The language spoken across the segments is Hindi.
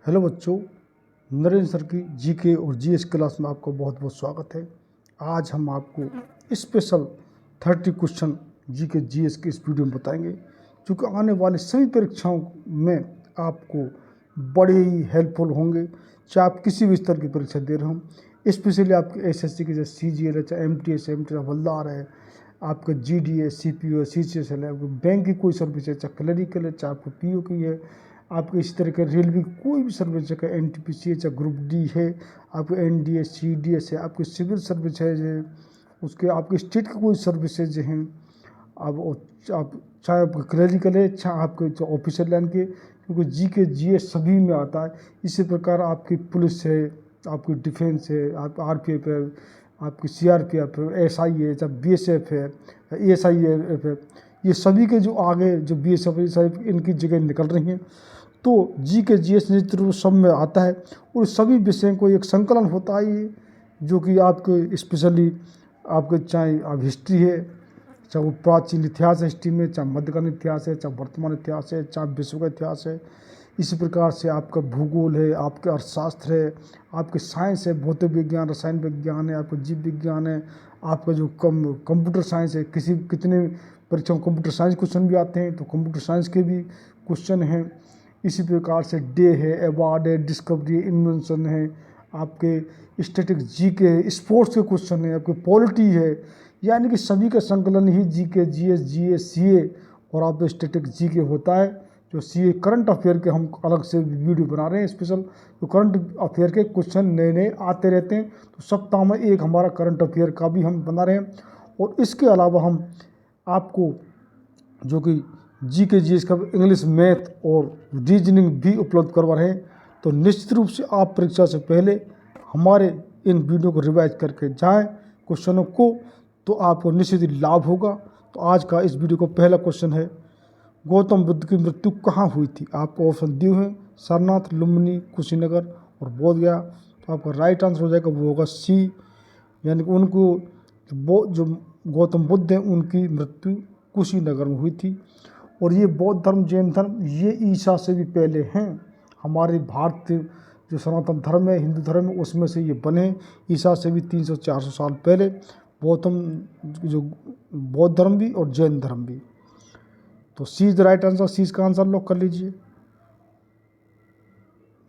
हेलो बच्चों, नरेंद्र सर की जीके और जीएस क्लास में आपका बहुत बहुत स्वागत है। आज हम आपको स्पेशल 30 क्वेश्चन जीके जीएस के इस वीडियो में बताएंगे, जो कि आने वाली सभी परीक्षाओं में आपको बड़े ही हेल्पफुल होंगे। चाहे आप किसी भी स्तर की परीक्षा दे रहे हो, स्पेशली आपके एसएससी के जैसे सीजीएल है, चाहे एमटीएस हवलदार है, आपका जीडीए, सीपीओ है, सीसीएल है, आपको बैंक की कोई सर्विस है, चाहे क्लरिकल है, चाहे आपको पीओ की है, आपको इसी तरह के रेलवे की कोई भी सर्विस है, एनटीपीसी है, चाहे ग्रुप डी है, आपको एनडीए सीडीएस है, आपकी सिविल सर्विस है, जो उसके आपके स्टेट की कोई सर्विसेज हैं, आप चाहे आपका क्लरिकल है, चाहे आपके ऑफिसर लाइन के, क्योंकि जी के जीएस सभी में आता है। इसी प्रकार आपकी पुलिस है, आपकी डिफेंस है, आप आरपीएफ है, आपकी सीआरपीएफ है, एसआई है, चाहे बीएसएफ है, एएसआईएफ है, ये सभी के जो आगे जो बीएसएफ इनकी जगह निकल रही हैं। तो जी के जीएस निश्चित रूप सब में आता है और सभी विषयों को एक संकलन होता है, ये जो कि आपके स्पेशली आपके चाहे आप हिस्ट्री है, चाहे वो प्राचीन इतिहास है हिस्ट्री में, चाहे मध्यकालीन इतिहास है, चाहे वर्तमान इतिहास है, चाहे विश्व का इतिहास है। इसी प्रकार से आपका भूगोल है, आपके अर्थशास्त्र है, आपके साइंस है, भौतिक विज्ञान, रसायन विज्ञान है, आपका जीव विज्ञान है, आपका जो कंप्यूटर साइंस है, कितने परीक्षाओं कंप्यूटर साइंस क्वेश्चन भी आते हैं, तो कंप्यूटर साइंस के भी क्वेश्चन हैं। इसी प्रकार से डे है, अवार्ड है, डिस्कवरी, इन्वेंशन है, आपके स्टैटिक जी के, स्पोर्ट्स के क्वेश्चन है, आपके पॉलिटी है, यानी कि सभी का संकलन ही जी के जीएस, जीएस, सीए और आप स्टैटिक जी के होता है। जो सीए करंट अफेयर के हम अलग से वीडियो बना रहे हैं स्पेशल, तो करंट अफेयर के क्वेश्चन नए नए आते रहते हैं, तो सप्ताह में एक हमारा करंट अफेयर का भी हम बना रहे हैं। और इसके अलावा हम आपको जो कि जी के जीएस का इंग्लिश, मैथ और रीजनिंग भी उपलब्ध करवा रहे हैं। तो निश्चित रूप से आप परीक्षा से पहले हमारे इन वीडियो को रिवाइज करके जाएं क्वेश्चनों को, तो आपको निश्चित ही लाभ होगा। तो आज का इस वीडियो का पहला क्वेश्चन है, गौतम बुद्ध की मृत्यु कहाँ हुई थी? आपको ऑप्शन दिए हैं सारनाथ, लुम्बिनी, कुशीनगर और बोधगया। तो आपका राइट आंसर हो जाएगा वो होगा सी, यानी कि उनको जो गौतम बुद्ध हैं उनकी मृत्यु कुशीनगर में हुई थी। और ये बौद्ध धर्म, जैन धर्म, ये ईसा से भी पहले हैं। हमारे भारतीय जो सनातन धर्म है, हिंदू धर्म है, उसमें से ये बने ईसा से भी 300-400 साल पहले। गौतम जो बौद्ध धर्म भी और जैन धर्म भी। तो सी इज द राइट आंसर, सी का आंसर लॉक कर लीजिए।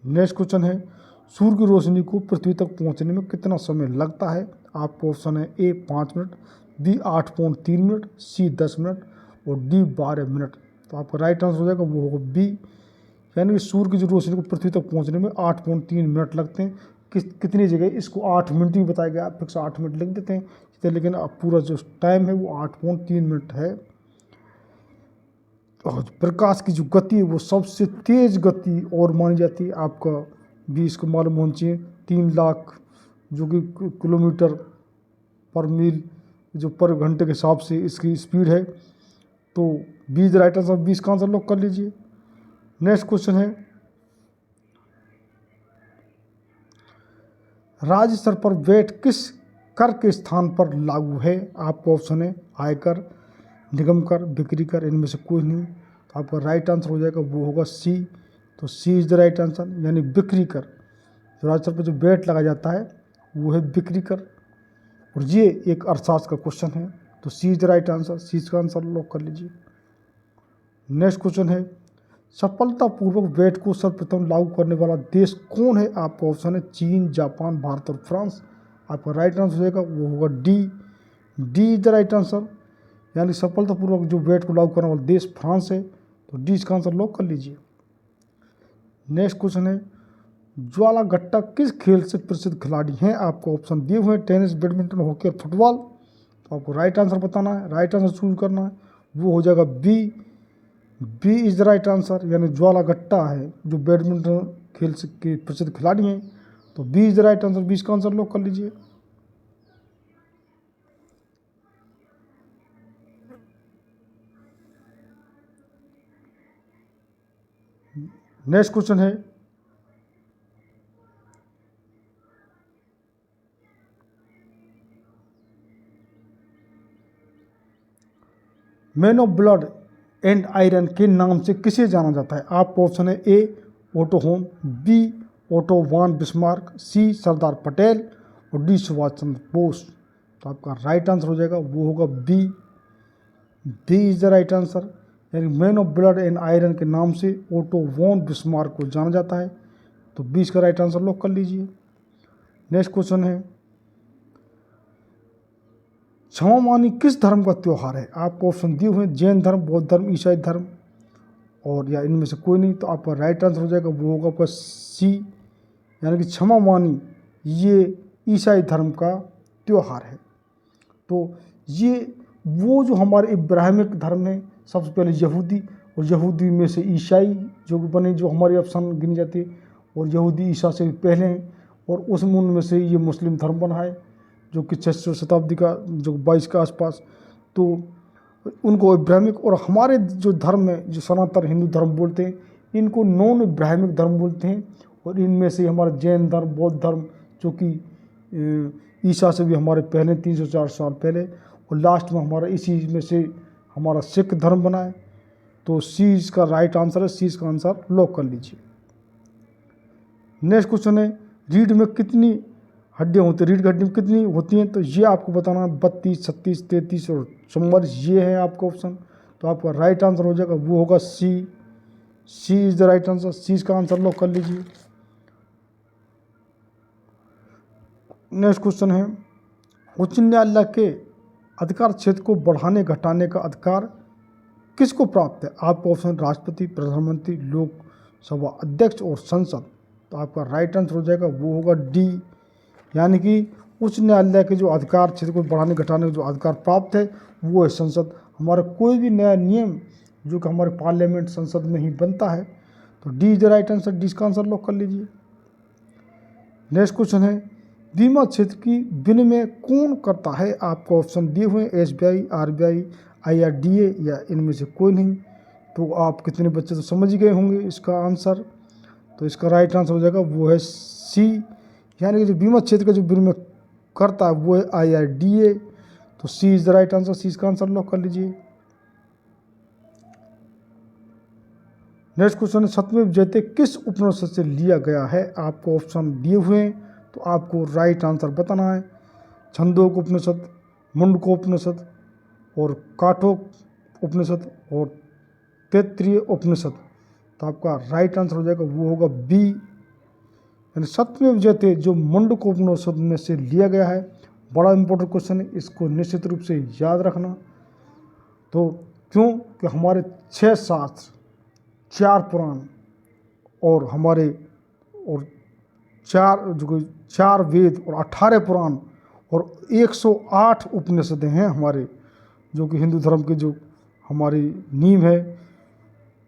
नेक्स्ट क्वेश्चन है, सूर्य की रोशनी को पृथ्वी तक पहुंचने में कितना समय लगता है? आपको ऑप्शन है ए 5 मिनट, बी 8.3 मिनट, सी 10 मिनट और डी 12 मिनट। तो आपका राइट आंसर हो जाएगा वो होगा बी, यानी कि सूर्य की जो रोशनी को पृथ्वी तक पहुंचने में 8.3 मिनट लगते हैं। कितनी जगह इसको 8 मिनट भी बताया गया, फिक्स 8 मिनट लिख देते हैं, लेकिन अब पूरा जो टाइम है वो 8.3 मिनट है। और प्रकाश की जो गति है वो सबसे तेज गति और मानी जाती है। आपका भी इसको मालूम होना चाहिए, 3 लाख जो कि किलोमीटर पर मील जो पर घंटे के हिसाब से इसकी स्पीड है। तो 20 राइट आंसर, 20 का आंसर लॉक कर लीजिए। नेक्स्ट क्वेश्चन है, राज्य स्तर पर वैट किस कर के स्थान पर लागू है? आपको ऑप्शन है आयकर, निगम कर, बिक्री कर, इनमें से कोई नहीं। तो आपका राइट आंसर हो जाएगा वो होगा सी। तो सी इज द राइट आंसर, यानी बिक्री कर। जो राज्य स्तर पर जो वैट लगाया जाता है वो है बिक्री कर, और ये एक अर्थशास्त्र का क्वेश्चन है। तो सी इज द राइट आंसर, सी का आंसर लॉक कर लीजिए। नेक्स्ट क्वेश्चन है, सफलतापूर्वक वैट को सर्वप्रथम लागू करने वाला देश कौन है? आपका ऑप्शन है चीन, जापान, भारत और फ्रांस। आपका राइट आंसर हो जाएगा वो होगा D, D is the right answer, यानी सफलतापूर्वक जो वैट को लागू करने वाला देश फ्रांस है। तो डी इसका आंसर लॉक कर लीजिए। नेक्स्ट क्वेश्चन है, ज्वाला गट्टा किस खेल से प्रसिद्ध खिलाड़ी हैं? आपको ऑप्शन दिए हुए हैं टेनिस, बैडमिंटन, हॉकी और फुटबॉल। तो आपको राइट आंसर बताना है, राइट आंसर चूज करना है, वो हो जाएगा B, B is the right answer, यानी ज्वाला गट्टा है जो बैडमिंटन खेल के प्रसिद्ध खिलाड़ी हैं। तो B is the right answer, 20 का आंसर लॉक कर लीजिए। नेक्स्ट क्वेश्चन है, man of blood and iron के नाम से किसे जाना जाता है? आपको ऑप्शन है ए ओटो होन, बी ओटो वान बिस्मार्क, सी सरदार पटेल और डी सुभाष चंद्र बोस। तो आपका राइट आंसर हो जाएगा वो होगा B. B is the right answer. यानी man of blood and iron के नाम से ओटो वॉन बिस्मार्क को जाना जाता है। तो 20 का राइट आंसर लॉक कर लीजिए। नेक्स्ट क्वेश्चन है, क्षमा मानी किस धर्म का त्यौहार है? आपको ऑप्शन दिए हुए जैन धर्म, बौद्ध धर्म, ईसाई धर्म और या इनमें से कोई नहीं। तो आपका राइट आंसर हो जाएगा वो होगा आपका सी, यानी कि क्षमा मानी ये ईसाई धर्म का त्यौहार है। तो ये वो जो हमारे इब्राहिमिक धर्म है, सबसे पहले यहूदी और यहूदी में से ईसाई जो बने, जो हमारे ऑप्शन गिनी जाती है, और यहूदी ईसा से पहले हैं, और उस उनमें से ये मुस्लिम धर्म बना है जो कि 6वीं शताब्दी का, जो 22 के आसपास। तो उनको इब्राहिमिक, और हमारे जो धर्म है जो सनातन हिंदू धर्म बोलते हैं, इनको नॉन इब्राहिमिक धर्म बोलते हैं। और इनमें से हमारा जैन धर्म, बौद्ध धर्म जो कि ईसा से भी हमारे पहले 304 साल पहले, और लास्ट में हमारा इसी में से हमारा सिख धर्म बना है। तो सी इसका राइट आंसर है, सी इसका आंसर लॉक कर लीजिए। नेक्स्ट क्वेश्चन है, रीढ़ में कितनी हड्डियाँ होती है? रीढ़ की हड्डी में कितनी होती हैं? तो ये आपको बताना है 32, 36, 33 और 44, ये है आपका ऑप्शन। तो आपका राइट आंसर हो जाएगा वो होगा सी। सी इज द राइट आंसर, सी इसका आंसर लॉक कर लीजिए। नेक्स्ट क्वेश्चन है, उच्च न्यायालय के अधिकार क्षेत्र को बढ़ाने घटाने का अधिकार किसको प्राप्त है? आपका ऑप्शन राष्ट्रपति, प्रधानमंत्री, लोकसभा अध्यक्ष और संसद। तो आपका राइट आंसर हो जाएगा वो होगा डी, यानी कि उच्च न्यायालय के जो अधिकार क्षेत्र को बढ़ाने घटाने का जो अधिकार प्राप्त है वो है संसद। हमारा कोई भी नया नियम जो कि हमारे पार्लियामेंट संसद में ही बनता है। तो D is the right answer, D इसका आंसर लॉक कर लीजिए। नेक्स्ट क्वेश्चन है, बीमा क्षेत्र की विनिमय कौन करता है? आपको ऑप्शन दिए हुए एसबीआई, आरबीआई, आईआरडीए या इनमें से कोई नहीं। तो आप कितने बच्चे तो समझ ही गए होंगे इसका आंसर। तो इसका राइट आंसर हो जाएगा वो है सी, यानी कि जो बीमा क्षेत्र का जो विनिमय करता है वो है आईआरडीए। तो सी इज द राइट आंसर, सी इसका आंसर लॉक कर लीजिए। नेक्स्ट क्वेश्चन है, सतमें जयते किस उपनिषद से लिया गया है? आपको ऑप्शन दिए हुए हैं, तो आपको राइट आंसर बताना है। छंदोक उपनिषद, मुंडकोपनिषद और काठोक उपनिषद और तैत्तिरीय उपनिषद। तो आपका राइट आंसर हो जाएगा वो होगा बी, यानी सतमें जयते जो मुंडकोपनिषद में से लिया गया है। बड़ा इंपॉर्टेंट क्वेश्चन है, इसको निश्चित रूप से याद रखना। तो क्यों कि हमारे 6 शास्त्र, 4 पुराण और हमारे और 4 वेद और 18 पुराण और 108 उपनिषदें हैं हमारे, जो कि हिंदू धर्म के जो हमारी नींव है।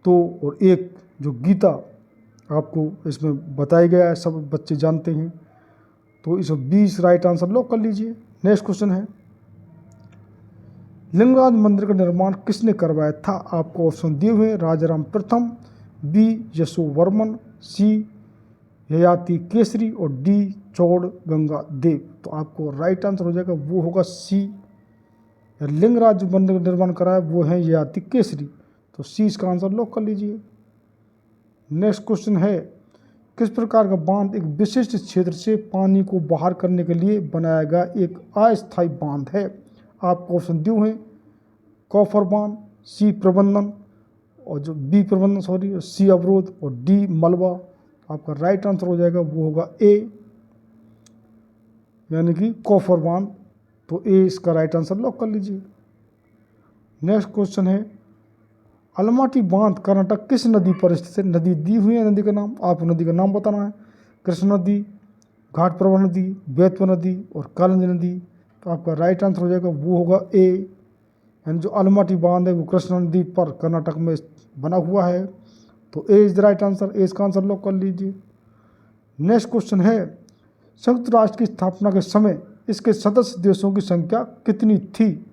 तो और एक जो गीता आपको इसमें बताया गया है, सब बच्चे जानते हैं। तो इस 20 राइट आंसर लॉक कर लीजिए। नेक्स्ट क्वेश्चन है, लिंगराज मंदिर का निर्माण किसने करवाया था? आपको ऑप्शन दिए हुए राजाराम प्रथम, बी यशोवर्मन, सी ययाति केसरी और डी चौड़ गंगा देव। तो आपको राइट आंसर हो जाएगा वो होगा सी, लिंगराज मंदिर का निर्माण कराया वो है ययाति केसरी। तो सी इसका आंसर लॉक कर लीजिए। नेक्स्ट क्वेश्चन है, किस प्रकार का बांध एक विशिष्ट क्षेत्र से पानी को बाहर करने के लिए बनाया गया एक अस्थायी बांध है? आपको ऑप्शन दिए हुए कॉफर बांध, सी प्रबंधन और जो बी प्रबंधन सॉरी, सी अवरोध और डी मलबा। आपका राइट आंसर हो जाएगा वो होगा ए, यानी कि कॉफर बांध। तो ए इसका राइट आंसर लॉक कर लीजिए। नेक्स्ट क्वेश्चन है, अलमाटी बांध कर्नाटक किस नदी पर स्थित है? नदी दी हुई है, नदी का नाम आपको नदी का नाम बताना है। कृष्ण नदी, घाटप्रभा नदी, बेतवा नदी और कालिंदी नदी। तो आपका राइट आंसर हो जाएगा वो होगा ए, यानी जो अलमाटी बांध है वो कृष्णा नदी पर कर्नाटक में बना हुआ है। तो ए इज द राइट आंसर, ए इसका आंसर लॉक कर लीजिए। नेक्स्ट क्वेश्चन है, संयुक्त राष्ट्र की स्थापना के समय इसके सदस्य देशों की संख्या कितनी थी?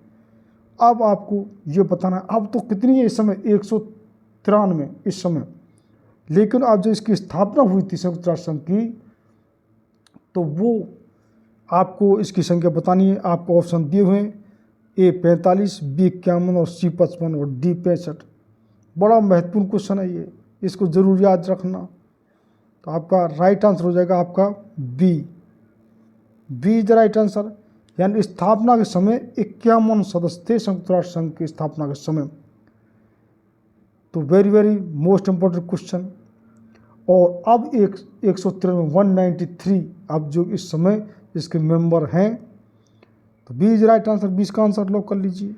अब आपको ये बताना है। अब तो कितनी है इस समय? 193 इस समय, लेकिन अब जो इसकी स्थापना हुई थी संयुक्त राष्ट्र संघ की, तो वो आपको इसकी संख्या बतानी है। आपको ऑप्शन दिए हुए हैं ए 45, बी 51 और सी 55 और डी 65। बड़ा महत्वपूर्ण क्वेश्चन है ये, इसको ज़रूर याद रखना। तो आपका राइट आंसर हो जाएगा आपका B. B is the right answer. यानी स्थापना के समय 51 सदस्य थे संयुक्त राष्ट्र संघ की स्थापना के समय। तो very very most important question. और अब 193 अब जो इस समय इसके मेंबर हैं, तो बी इज राइट आंसर। 20 का आंसर लॉक कर लीजिए।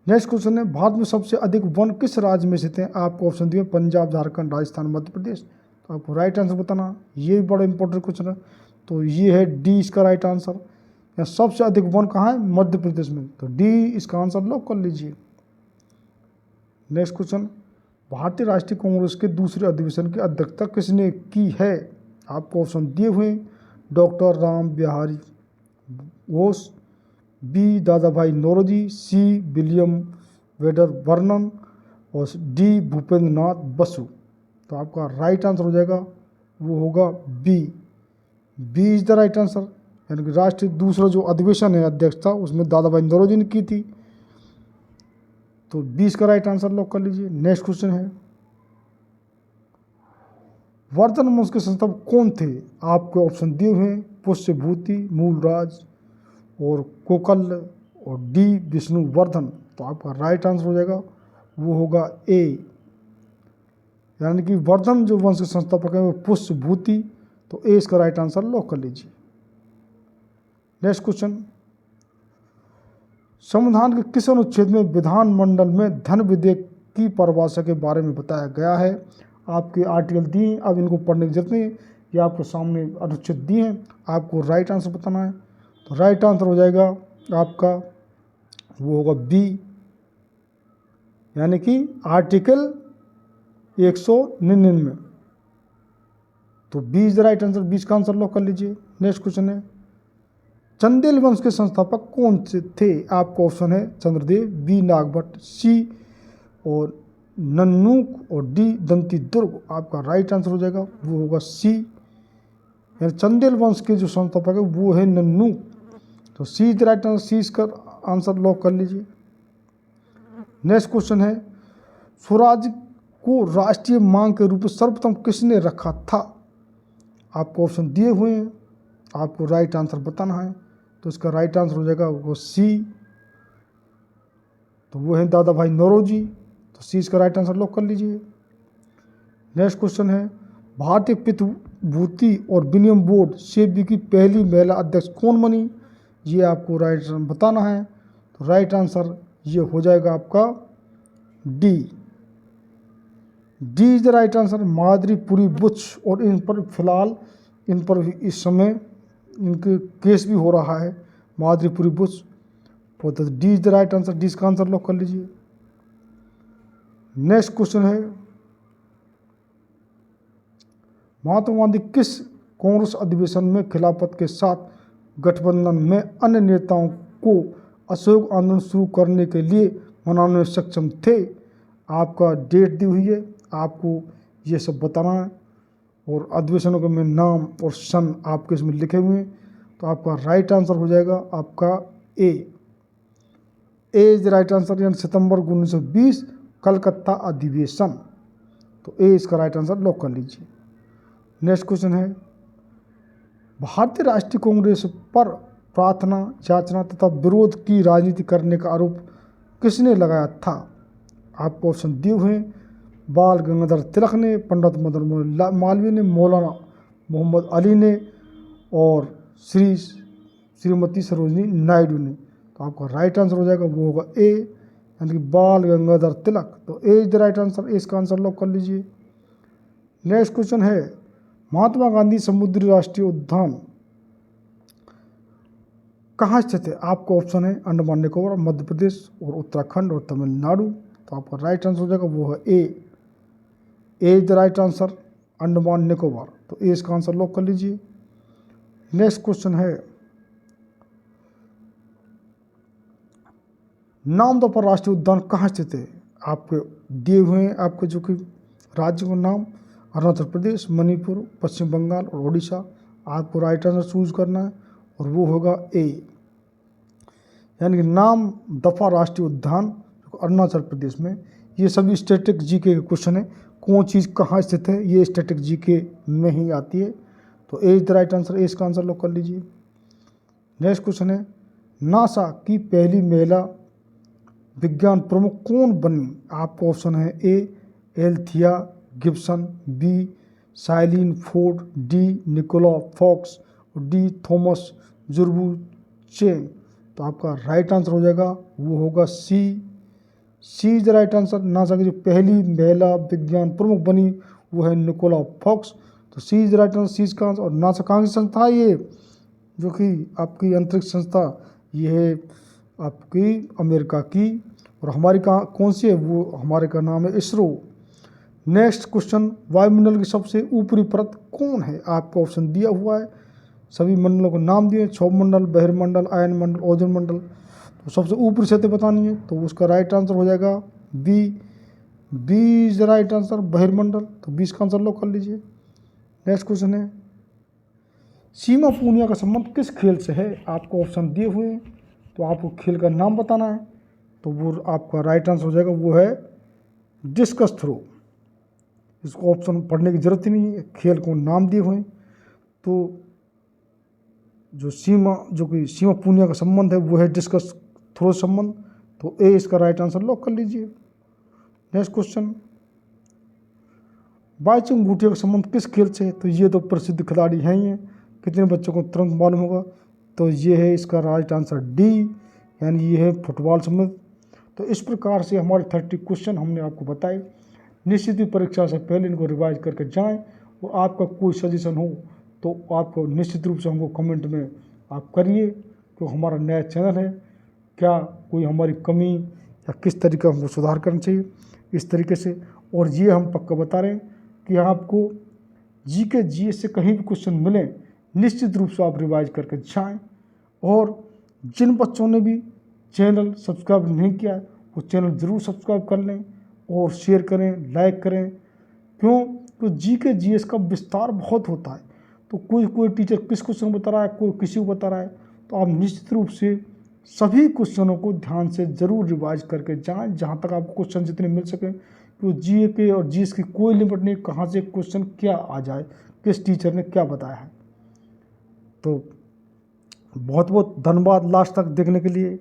नेक्स्ट क्वेश्चन है, भारत में सबसे अधिक वन किस राज्य में स्थित हैं? आपको ऑप्शन दिए पंजाब, झारखंड, राजस्थान, मध्य प्रदेश। तो आपको राइट आंसर बताना, ये भी बड़ा इंपॉर्टेंट क्वेश्चन है। तो ये है डी इसका राइट आंसर। या सबसे अधिक वन कहाँ है? मध्य प्रदेश में। तो डी इसका आंसर लॉक कर लीजिए। नेक्स्ट क्वेश्चन, भारतीय राष्ट्रीय कांग्रेस के दूसरे अधिवेशन की अध्यक्षता किसने की है? आपको ऑप्शन दिए हुए, doctor Ram Bihari Ghosh, B Dadabhai Naoroji, C William Wedderburn और डी भूपेंद्र नाथ बसु। तो आपका राइट आंसर हो जाएगा, वो होगा B. B is the right answer. यानी कि राष्ट्रीय दूसरा जो अधिवेशन है अध्यक्षता, उसमें दादा भाई नौरोजी ने की थी। तो 20 का राइट आंसर लॉक कर लीजिए। नेक्स्ट क्वेश्चन है, वर्धन वंश के संस्थापक कौन थे? आपको ऑप्शन दिए हुए, पुष्यभूति, मूलराज और कोकल और डी विष्णुवर्धन। तो आपका राइट आंसर हो जाएगा, वो होगा ए। यानी कि वर्धन जो वंश के संस्थापक है वो पुष्यभूति। तो ए इसका राइट आंसर लॉक कर लीजिए। नेक्स्ट क्वेश्चन, संविधान के किस अनुच्छेद में विधानमंडल में धन विधेयक की परिभाषा के बारे में बताया गया है? आपके आर्टिकल दिए हैं, अब इनको पढ़ने की जरूरत नहीं है, ये आपके सामने अनुच्छेद दिए हैं, आपको राइट आंसर बताना है। तो राइट आंसर हो जाएगा आपका, वो होगा बी। यानी कि आर्टिकल 199। तो B is the right answer. 20 का आंसर लॉक कर लीजिए। नेक्स्ट क्वेश्चन है, चंदेल वंश के संस्थापक कौन से थे? आपको ऑप्शन है चंद्रदेव, बी नागभट्ट, सी और नन्नूक और डी दंती दुर्ग। आपका राइट आंसर हो जाएगा, वो होगा सी। यानी चंदेल वंश के जो संस्थापक है वो है नन्नूक। तो सी इज द राइट आंसर। सी इसका आंसर लॉक कर लीजिए। नेक्स्ट क्वेश्चन है, स्वराज को राष्ट्रीय मांग के रूप में सर्वप्रथम किसने रखा था? आपको ऑप्शन दिए हुए हैं, आपको राइट आंसर बताना है। तो इसका राइट आंसर हो जाएगा वो सी। तो वो है दादा भाई नौरोजी। तो सी इसका राइट आंसर लॉक कर लीजिए। नेक्स्ट क्वेश्चन है, भारतीय प्रतिभूति और विनिमय बोर्ड सेबी की पहली महिला अध्यक्ष कौन बनी? ये आपको राइट आंसर बताना है। तो राइट आंसर ये हो जाएगा आपका D. D is the right answer. Madhuri Puri Buch. और इन पर फिलहाल इन पर इस समय इनके केस भी हो रहा है, माधुरी पुरी बुच। तो D is the right answer. D का आंसर लॉक कर लीजिए। नेक्स्ट क्वेश्चन है, महात्मा गांधी किस कांग्रेस अधिवेशन में खिलाफत के साथ गठबंधन में अन्य नेताओं को असहयोग आंदोलन शुरू करने के लिए मनाने में सक्षम थे? आपका डेट दी हुई है, आपको ये सब बताना है। और अधिवेशनों के में नाम और सन आपके इसमें लिखे हुए हैं। तो आपका राइट आंसर हो जाएगा आपका ए। A is the right answer. यानी सितंबर 1920 कलकत्ता अधिवेशन। तो ए इसका राइट आंसर लॉक कर लीजिए। नेक्स्ट क्वेश्चन है, भारतीय राष्ट्रीय कांग्रेस पर प्रार्थना, याचना तथा विरोध की राजनीति करने का आरोप किसने लगाया था? आपको ऑप्शन दिए हुए, बाल गंगाधर तिलक ने, पंडित मदन मोहन मालवीय ने, मौलाना मोहम्मद अली ने और श्रीमती सरोजनी नायडू ने। तो आपका राइट आंसर हो जाएगा, वो होगा ए। यानी कि बाल गंगाधर तिलक। तो ए इज द राइट आंसर। ए इसका आंसर लॉक कर लीजिए। नेक्स्ट क्वेश्चन है, महात्मा गांधी समुद्री राष्ट्रीय उद्यान कहाँ स्थित है? आपको ऑप्शन है अंडमान निकोबार, मध्य प्रदेश और उत्तराखंड और तमिलनाडु। तो आपका राइट आंसर हो जाएगा, वो है A. A is the right answer, Andaman Nicobar. तो ए इसका आंसर लॉक कर लीजिए। नेक्स्ट क्वेश्चन है, नामदफा राष्ट्रीय उद्यान कहाँ स्थित है? आपके दिए हुए हैं, आपके जो कि राज्य का नाम अरुणाचल प्रदेश, मणिपुर, पश्चिम बंगाल और उड़ीसा। आपको राइट आंसर चूज करना है और वो होगा ए। यानी कि नामदफा राष्ट्रीय उद्यान अरुणाचल प्रदेश में। ये सभी स्टैटिक जीके के क्वेश्चन है। कौन चीज़ कहाँ स्थित है ये स्टैटिक जीके में ही आती है। तो ए इज द राइट आंसर, ए इसका आंसर लॉक कर लीजिए। नेक्स्ट क्वेश्चन है, नासा की पहली महिला विज्ञान प्रमुख कौन बनी? आपको ऑप्शन है A Althea Gibson, B Sylin Ford, D Nicola Fox और डी थॉमस जुर्बुचेन। तो आपका राइट आंसर हो जाएगा वो होगा C is the right answer. NASA की जो पहली महिला विज्ञान प्रमुख बनी वो है निकोला फॉक्स। तो सी इज द राइट आंसर, सी इसका आंसर। और नासा कहाँ की संस्था है ये, जो कि आपकी अंतरिक्ष संस्था, ये है आपकी अमेरिका की। और हमारी कहाँ कौन सी है, वो हमारे का नाम है इसरो। नेक्स्ट क्वेश्चन, वायुमंडल की सबसे ऊपरी परत कौन है? आपको ऑप्शन दिया हुआ है, सभी मंडलों को नाम दिए, क्षोभ मंडल, बहिर्मंडल, आयन मंडल, ओजोन मंडल। तो सबसे ऊपरी सतह बतानी है, तो उसका राइट आंसर हो जाएगा B is the right answer, बहिर्मंडल। तो 20 का आंसर लॉक कर लीजिए। नेक्स्ट क्वेश्चन है, सीमा पूनिया का संबंध किस खेल से है? आपको ऑप्शन दिए हुए हैं, तो आपको खेल का नाम बताना है। तो वो आपका राइट आंसर हो जाएगा वो है डिस्कस थ्रो। इसको ऑप्शन पढ़ने की जरूरत ही नहीं है, खेल को नाम दिए हुए हैं। तो जो कि सीमा पूनिया का संबंध है वो है डिस्कस थ्रो संबंध। तो ए इसका राइट आंसर लॉक कर लीजिए। नेक्स्ट क्वेश्चन, बाईचुंग भूटिया का संबंध किस खेल से है? तो ये तो प्रसिद्ध खिलाड़ी हैं ही हैं, कितने बच्चों को तुरंत मालूम होगा। तो ये है इसका राइट आंसर डी, यानी ये है फुटबॉल संबंध। तो इस प्रकार से हमारे 30 क्वेश्चन हमने आपको बताए। निश्चित ही परीक्षा से पहले इनको रिवाइज करके जाएं। और आपका कोई सजेशन हो तो आपको निश्चित रूप से हमको कमेंट में आप करिए, तो हमारा नया चैनल है, क्या कोई हमारी कमी या किस तरीके हमको सुधार करना चाहिए, इस तरीके से। और ये हम पक्का बता रहे हैं कि आपको जीके जीएस से कहीं भी क्वेश्चन मिले, निश्चित रूप से आप रिवाइज करके जाएं। और जिन बच्चों ने भी चैनल सब्सक्राइब नहीं किया है वो चैनल ज़रूर सब्सक्राइब कर लें और शेयर करें, लाइक करें। क्यों? तो जीके जीएस का विस्तार बहुत होता है। तो कोई टीचर किस क्वेश्चन बता रहा है, कोई किसी को बता रहा है, तो आप निश्चित रूप से सभी क्वेश्चनों को ध्यान से ज़रूर रिवाइज करके जाएं, जहां तक आपको क्वेश्चन जितने मिल सकें। तो जीके और जीएस की कोई लिमिट नहीं, कहाँ से क्वेश्चन क्या आ जाए, किस टीचर ने क्या बताया है। तो बहुत बहुत धन्यवाद लास्ट तक देखने के लिए।